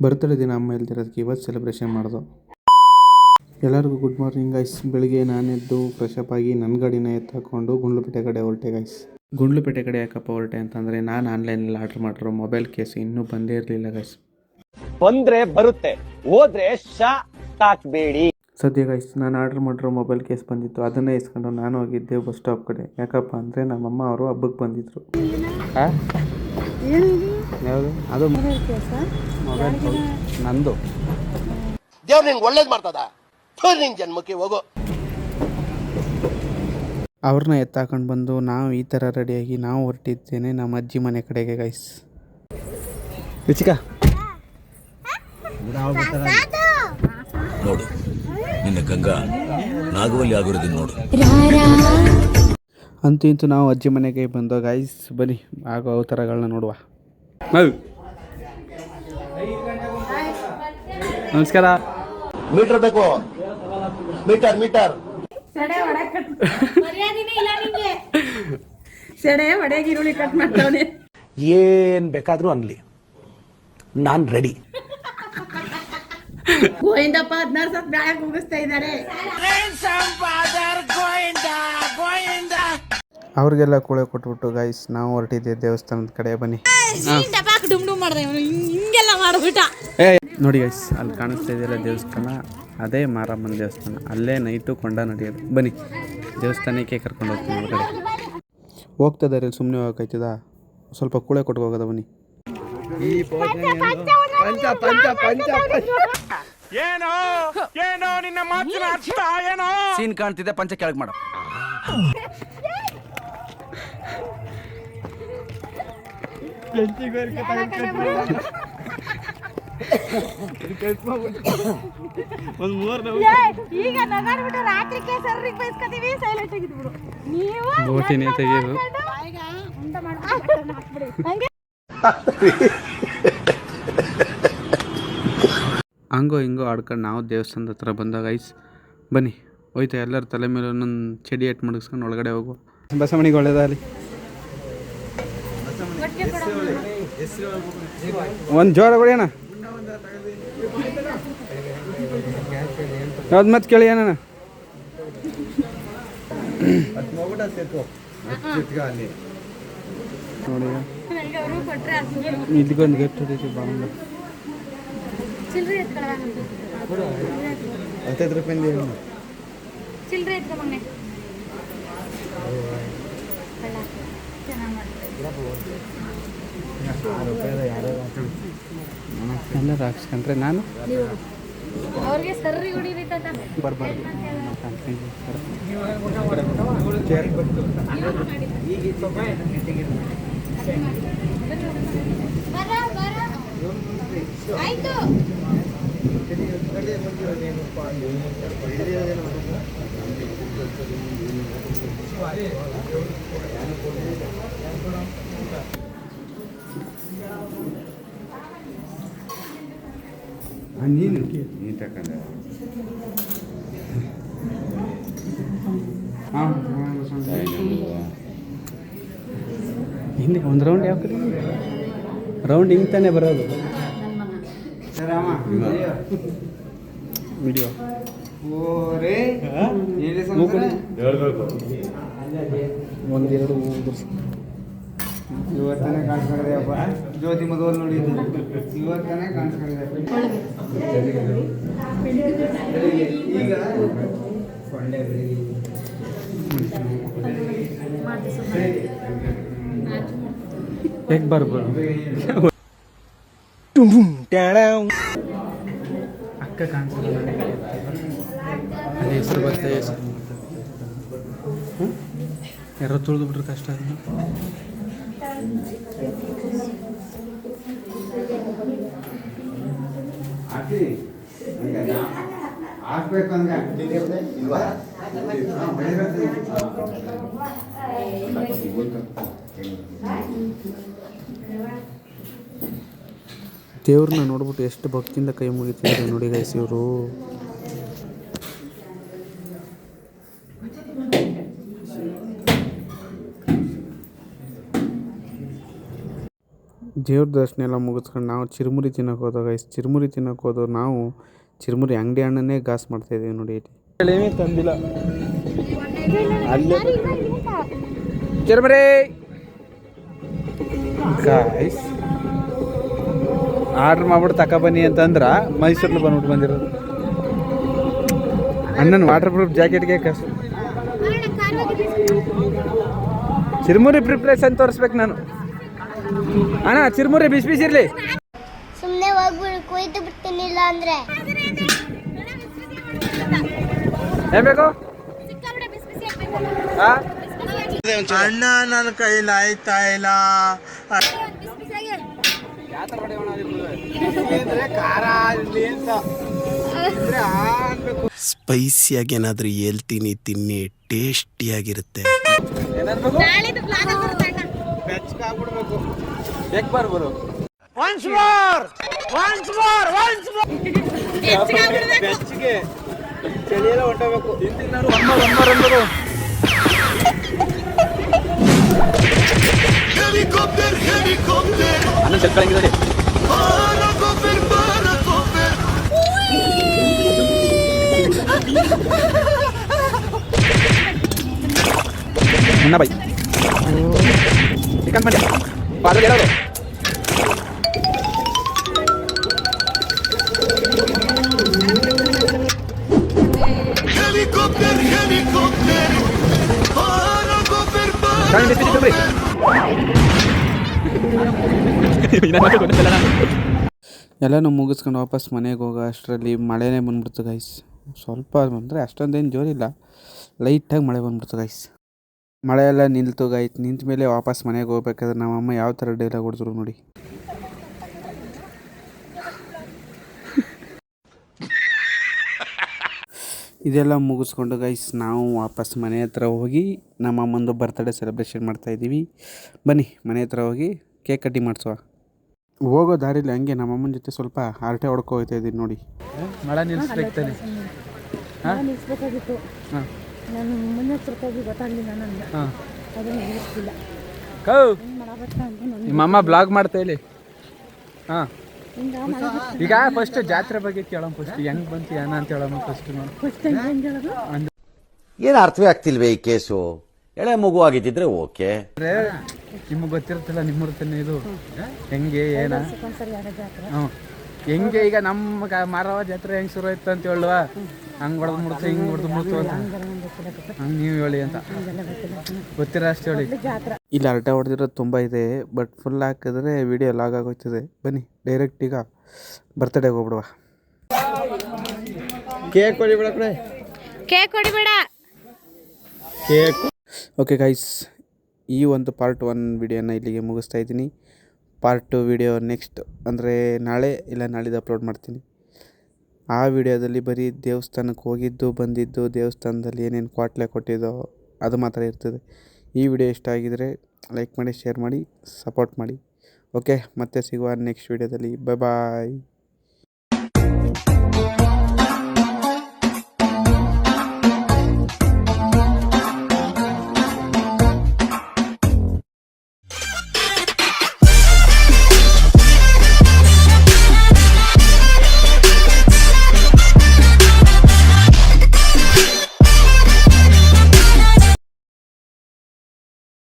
Birthday ದಿನ ಅಮ್ಮ ಇಲ್ದಿರೋದಕ್ಕೆ ಇವತ್ತು ಸೆಲೆಬ್ರೇಷನ್ ಮಾಡೋದು. ಎಲ್ಲರಿಗೂ ಗುಡ್ ಮಾರ್ನಿಂಗ್ ಗೈಸ್. ಬೆಳಿಗ್ಗೆ ನಾನೆದ್ದು ಫ್ರೆಶಪ್ ಆಗಿ ನನ್ನ ಗಾಡಿನ ಎತ್ತಾಕೊಂಡು ಗುಂಡ್ಲುಪೇಟೆ ಕಡೆ ಹೊರಟೆ ಗೈಸ್. ಗುಂಡ್ಲುಪೇಟೆ ಕಡೆ ಯಾಕಪ್ಪ ಹೊರಟೆ ಅಂತಂದರೆ ನಾನು ಆನ್ಲೈನಲ್ಲಿ ಆರ್ಡ್ರ್ ಮಾಡಿರೋ ಮೊಬೈಲ್ ಕೇಸ್ ಇನ್ನೂ ಬಂದೇ ಇರಲಿಲ್ಲ ಗೈಸ್. ಬಂದರೆ ಬರುತ್ತೆ, ಹೋದ್ರೆ ಹಾಕಬೇಡಿ. ಸದ್ಯ ಗೈಸ್ ನಾನು ಆರ್ಡ್ರ್ ಮಾಡಿರೋ ಮೊಬೈಲ್ ಕೇಸ್ ಬಂದಿತ್ತು. ಅದನ್ನೇ ಇಸ್ಕೊಂಡು ನಾನು ಹೋಗಿದ್ದೆ ಬಸ್ ಸ್ಟಾಪ್ ಕಡೆ. ಯಾಕಪ್ಪ ಅಂದರೆ ನಮ್ಮಮ್ಮ ಅವರು ಹಬ್ಬಕ್ಕೆ ಬಂದಿದ್ರು. ಯಾವುದು ಅದು ಮೊಬೈಲ್ ನಂದು. ದೇವ್ರು ನಿಂಗೆ ಒಳ್ಳೇದು ಮಾಡ್ತದ, ನಿಂಗೆ ಜನ್ಮಕ್ಕೆ ಹೋಗೋ. ಅವ್ರನ್ನ ಎತ್ತಾಕೊಂಡು ಬಂದು ನಾವು ಈ ಥರ ರೆಡಿಯಾಗಿ ನಾವು ಹೊರಟಿದ್ದೇನೆ ನಮ್ಮ ಅಜ್ಜಿ ಮನೆ ಕಡೆಗೆ ಗೈಸ್. ರುಚಿಕ ನೋಡು ನಿನ್ನ ಗಂಗಾ ನಾಗವಲ್ಲಿ ಆಗಿರೋದನ್ನ ನೋಡು. ಅಂತೂ ಇಂತೂ ನಾವು ಅಜ್ಜಿ ಮನೆಗೆ ಬಂದೋ ಗೈಸ್. ಬನ್ನಿ ಆಗೋ ಅವತಾರಗಳನ್ನ ನೋಡುವ. ನಮಸ್ಕಾರ. ಮೀಟರ್ ಬೇಕು, ಮೀಟರ್ ಮೀಟರ್. ಏನ್ ಬೇಕಾದ್ರೂ ಅನ್ಲಿ, ನಾನ್ ರೆಡಿ. ಗೋವಿಂದಪ್ಪ 16 ಸತ್ ಬ್ಯಾಗ್ ಮುಗಿಸ್ತಾ ಇದ್ದಾರೆ. ಅವ್ರಿಗೆಲ್ಲ ಕೂಳೆ ಕೊಟ್ಬಿಟ್ಟು ಗೈಸ್ ನಾವು ಹೊರಟಿದ್ದೆ ದೇವಸ್ಥಾನದ ಕಡೆ. ಬನ್ನಿ ನೋಡಿ ಗೈಸ್, ಅಲ್ಲಿ ಕಾಣಿಸ್ತಾ ಇದೆಯಲ್ಲ ದೇವಸ್ಥಾನ, ಅದೇ ಮಾರಮ್ಮನ ದೇವಸ್ಥಾನ. ಅಲ್ಲೇ ನೈಟು ಕೊಂಡ ನಡೆಯೋದು. ಬನ್ನಿ ದೇವಸ್ಥಾನಕ್ಕೆ ಕರ್ಕೊಂಡು ಹೋಗ್ತೀನಿ ಒಳಗಡೆ. ಹೋಗ್ತದಾರೆ ಸುಮ್ಮನೆ ಹೋಗಕ್ಕಾಯ್ತದ, ಸ್ವಲ್ಪ ಕೂಳೆ ಕೊಟ್ಟು ಹೋಗೋದ. ಬನ್ನಿ. ಏನೋ ನಿನ್ನ ಮಾತಿನ ಅರ್ಥ ಏನೋ ಸೀನ್ ಕಾಣ್ತಿದೆ, ಪಂಚ ಕೆಳಗೆ ಮಾಡು. ಈಗ ನಗಾಡ್ಬಿಟ್ಟು ರಾತ್ರಿಗೆ ಸರ್ರಿಗೆ ಬೈಸ್ಕೊತೀವಿ, ಸೈಲೆಂಟ್ ಆಗಿದ್ಬಿಡು ನೀವು. ಬೋಟಿನೇ ತೆಗೆಯೋದು. ಹಂಗೋ ಹಿಂಗೋ ಆಡ್ಕೊಂಡು ನಾವು ದೇವಸ್ಥಾನದ ಹತ್ರ ಬಂದಾಗ ಐಸ್. ಬನ್ನಿ ಹೋಯ್ತಾ ಎಲ್ಲರ ತಲೆ ಮೇಲೆ ಒಂದೊಂದು ಚಡಿ ಎಟ್ಟು ಮಡಗಿಸ್ಕೊಂಡು ಒಳಗಡೆ ಹೋಗುವ. ಬಸವಣಿಗೆ ಒಳ್ಳೇದಾಗಲಿ. ಒಂದು ಜೋರ ಹೊಡಿಯೋಣ. ಯಾವ್ದು ಮತ್ತೆ ಕೇಳಿ ಅಣ್ಣ. ನೋಡಿ ಇಲ್ಲಿಗೊಂದು ಗೆಟ್ ಹೊಡೀತಿ ಬಾಂಬ. 15 ರೂಪಾಯಿ ಚಿಲ್ಲರೆ ಎತ್ಕೊ ಮಗನೆ. ಎಲ್ಲರೂ ಹಾಕ್ಸ್ಕೊಂಡ್ರೆ ನಾನು ಅವ್ರಿಗೆ ಸರ್ರಿ ಹೊಡೀರಿ ತಾತ. ಬರಬಾರ್ದು. ಆಯ್ತು. ನೀನು ತಗೊಂಡೆ. ಹಾಂ ಹಿಂದೆ ಒಂದು ರೌಂಡ್ ಯಾವ ಕಡೆ ರೌಂಡ್ ಹಿಂಗೆ ತಾನೇ ಬರೋದು. ವಿಡಿಯೋ ಒಂದೆರಡು ಇವತ್ತಾನೆ ಕಾಣಿಸ್ಕೊಂಡಿದೆ ಅಪ್ಪ. ಜ್ಯೋತಿ ಮದುವೆ ನೋಡಿದ್ದು ಇವತ್ತಾನೆ ಕಾಣಿಸ್ಕೊಂಡಿದೆ. ಈಗ ಹೇಗೆ ಬರ್ಬೋದು. ಅಕ್ಕ ಕಾಣಿಸ್ತಾರೆ ಅದೇ ಹೆಸರು ಬರ್ತಾ ಹೆಸರು ಯಾರೋ ತುಳಿದು ಬಿಟ್ರೆ ಕಷ್ಟ. ದೇವ್ರನ್ನ ನೋಡ್ಬಿಟ್ಟು ಎಷ್ಟು ಭಕ್ತಿಯಿಂದ ಕೈ ಮುಗಿತಿದ್ದಾರೆ ನೋಡಿ ಗೈಸ್ ಇವರು. ದೇವ್ರ ದರ್ಶನ ಎಲ್ಲ ಮುಗಿಸ್ಕೊಂಡು ನಾವು ಚಿರುಮುರಿ ತಿನ್ನೋಕೆ ಹೋದಾಗ ಗೈಸ್. ಚಿರುಮುರಿ ತಿನ್ನೋಕೆ ಹೋದೋ ನಾವು ಚಿರುಮುರಿ ಅಂಗಡಿ ಹಣ್ಣನ್ನೇ ಗಾಸ್ ಮಾಡ್ತಾಯಿದ್ದೀವಿ ನೋಡಿ ಇಲ್ಲಿ. ಏನೇ ತಂದಿಲ್ಲ ಅಲ್ಲೇ ಚಿರುಮುರಿ ಗಾಯ್ಸ್ ಆರ್ಡ್ರ್ ಮಾಡ್ಬಿಟ್ಟು ತಗೊಬನ್ನಿ ಅಂತಂದ್ರೆ ಮೈಸೂರಲ್ಲಿ ಬಂದ್ಬಿಟ್ಟು ಬಂದಿರೋದು. ಅಣ್ಣನ ವಾಟರ್ ಪ್ರೂಫ್ ಜಾಕೆಟ್ಗೆ ಕಷ್ಟ ಚಿರುಮುರಿ ಪ್ರಿಪ್ರೇಷನ್ ತೋರಿಸ್ಬೇಕು ನಾನು. ಅಣ್ಣ ಚಿರುಮುರಿ ಬಿಸಿ ಬಿಸಿ ಇರಲಿ. ಸುಮ್ಮನೆ ಹೋಗ್ಬಿಡು ಕೊಯ್ದು ಬಿಡ್ತೀನಿಲ್ಲ ಅಂದ್ರೆ ಏನ್ ಬೇಕು ಅಣ್ಣ ನನ್ನ ಕೈಲಿ ಆಯ್ತಾ ಇಲ್ಲ. ಸ್ಪೈಸಿಯಾಗಿ ಏನಾದ್ರೂ ಹೇಳ್ತೀನಿ ತಿನ್ನಿ, ಟೇಸ್ಟಿಯಾಗಿರುತ್ತೆ. ನಾಳೆದು ಪ್ಲಾನ್ ಬರುತ್ತೆ ಅಣ್ಣ. ಬೆಚ್ಚಗೆ ಚಳಿಯೆಲ್ಲ ಹೊಂಟೋಗ್ಬೇಕು. ಒಂದೂರು ಅನ್ನ ಸ್ವಲ್ಪ ಹೆಂಗಿದೆ ಅಣ್ಣ ಬೈ ಚಿಕನ್ ಪಂಡ್ಯ ಪಾದ ಹೇಳೋದು. ಎಲ್ಲನೂ ಮುಗಿಸ್ಕೊಂಡು ವಾಪಸ್ ಮನೆಗೆ ಹೋಗೋ ಅಷ್ಟರಲ್ಲಿ ಮಳೆನೇ ಬಂದ್ಬಿಡ್ತು ಗೈಸ್. ಸ್ವಲ್ಪ ಅಂದರೆ ಅಷ್ಟೊಂದೇನು ಜೋರಿಲ್ಲ, ಲೈಟಾಗಿ ಮಳೆ ಬಂದ್ಬಿಡ್ತು ಗೈಸ್. ಮಳೆ ಎಲ್ಲ ನಿಲ್ತು ಗೈಸ್. ನಿಂತ ಮೇಲೆ ವಾಪಸ್ ಮನೆಗೆ ಹೋಗ್ಬೇಕಾದ್ರೆ ನಮ್ಮಮ್ಮ ಯಾವ ಥರ ಡೈಲಾಗ್ ಹೊಡೆದ್ರು ನೋಡಿ. ಇದೆಲ್ಲ ಮುಗಿಸ್ಕೊಂಡು ಗೈಸ್ ನಾವು ವಾಪಸ್ ಮನೆ ಹತ್ರ ಹೋಗಿ ನಮ್ಮಮ್ಮಂದು ಬರ್ತ್ಡೇ ಸೆಲೆಬ್ರೇಷನ್ ಮಾಡ್ತಾಯಿದ್ದೀವಿ. ಬನ್ನಿ ಮನೆ ಹತ್ರ ಹೋಗಿ ಕೇಕ್ ಕಟ್ಟಿಂಗ್ ಮಾಡಿಸುವ. ಹೋಗೋ ದಾರಿಲಿ ಹಂಗೆ ನಮ್ಮಮ್ಮನ ಜೊತೆ ಸ್ವಲ್ಪ ಹರಟೆ ಹೊಡ್ಕೊ ಹೋಗ್ತಾ ಇದ್ದೀನಿ ನೋಡಿ. ಮಳೆ ನಿಲ್ಲಿಸ್ಬೇಕು ತಾನೆ. ನಿಲ್ಲಿಸ್ಬೇಕಾಗಿತ್ತು. ನಾನು ಮುನ್ನೆಚ್ಚರಿಕೆಯಾಗಿ ಗೊತ್ತಾಗಲಿಲ್ಲ ನನಗೆ. ಅದನ್ನು ನಿಲ್ಲಿಸ್ತಿಲ್ಲ. ನಿಮ್ಮಮ್ಮ ಬ್ಲಾಗ್ ಮಾಡ್ತಾ ಇಲ್ಲಿ. ಹಾಂ ಈಗ ಫಸ್ಟ್ ಜಾತ್ರೆ ಬಗ್ಗೆ ಕೇಳೋಣ. ಫಸ್ಟ್ ಹೆಂಗ್ ಬಂತು ಏನ ಅಂತ ಹೇಳೋಣ ಫಸ್ಟ್. ಏನು ಅರ್ಥವೇ ಆಗ್ತಿಲ್ವೇ ಈ ಕೇಸು? ಎಳೆ ಮಗು ಆಗಿದ್ದಿದ್ರೆ ಓಕೆ. ನಿಮ್ಗೆ ಗೊತ್ತಿರುತ್ತಲ್ಲ ನಿಮ್ಮೂರ ತಾನೆ ಇದು ಹೆಂಗೆ ಏನ. ಹ್ಞೂ ಹೆಂಗೆ ಈಗ ನಮ್ಮ ಮಾರವ ಜಾತ್ರೆ ಹೆಂಗೆ ಶುರು ಆಯ್ತು ಅಂತ ಹೇಳುವ. ಹಂಗೆ ಹೊಡೆದು ಮುಡ್ತು ಹಿಂಗೆ ಹೊಡೆದು ಮುಡ್ತು ಅಂತ ಹಂಗೆ ನೀವು ಹೇಳಿ ಅಂತ ಗೊತ್ತಿರ ಅಷ್ಟು ಹೇಳಿ. ಇಲ್ಲಿ ಹರಟೆ ಹೊಡೆದಿರೋದು ತುಂಬ ಇದೆ, ಬಟ್ ಫುಲ್ ಹಾಕಿದ್ರೆ ವಿಡಿಯೋ ಲಾಗ್ ಆಗೋಗ್ತದೆ. ಬನ್ನಿ ಡೈರೆಕ್ಟ್ ಈಗ ಬರ್ತ್ಡೇಗೆ ಹೋಗ್ಬಿಡುವ. ಕೇಕ್ ಹೊಡಿಬೇಡ ಕಡೆ, ಕೇಕ್ ಹೊಡಿಬೇಡ. ಕೇಕ್. ಓಕೆ ಗೈಸ್, ಈ ಒಂದು ಪಾರ್ಟ್ 1 ವಿಡಿಯೋನ ಇಲ್ಲಿಗೆ ಮುಗಿಸ್ತಾ ಇದ್ದೀನಿ. ಪಾರ್ಟ್ 2 ವಿಡಿಯೋ ನೆಕ್ಸ್ಟ್ ಅಂದರೆ ನಾಳೆ ಇಲ್ಲ ನಾಳಿದ್ದು ಅಪ್ಲೋಡ್ ಮಾಡ್ತೀನಿ. ಆ ವಿಡಿಯೋದಲ್ಲಿ ಬರೀ ದೇವಸ್ಥಾನಕ್ಕೆ ಹೋಗಿದ್ದು ಬಂದಿದ್ದು, ದೇವಸ್ಥಾನದಲ್ಲಿ ಏನೇನು ಕ್ವಾಟ್ಲೆ ಕೊಟ್ಟಿದ್ದೋ ಅದು ಮಾತ್ರ ಇರ್ತದೆ. ಈ ವಿಡಿಯೋ ಇಷ್ಟ ಆಗಿದರೆ ಲೈಕ್ ಮಾಡಿ, ಶೇರ್ ಮಾಡಿ, ಸಪೋರ್ಟ್ ಮಾಡಿ. ಓಕೆ, ಮತ್ತೆ ಸಿಗುವ ನೆಕ್ಸ್ಟ್ ವಿಡಿಯೋದಲ್ಲಿ. ಬಾಯ್.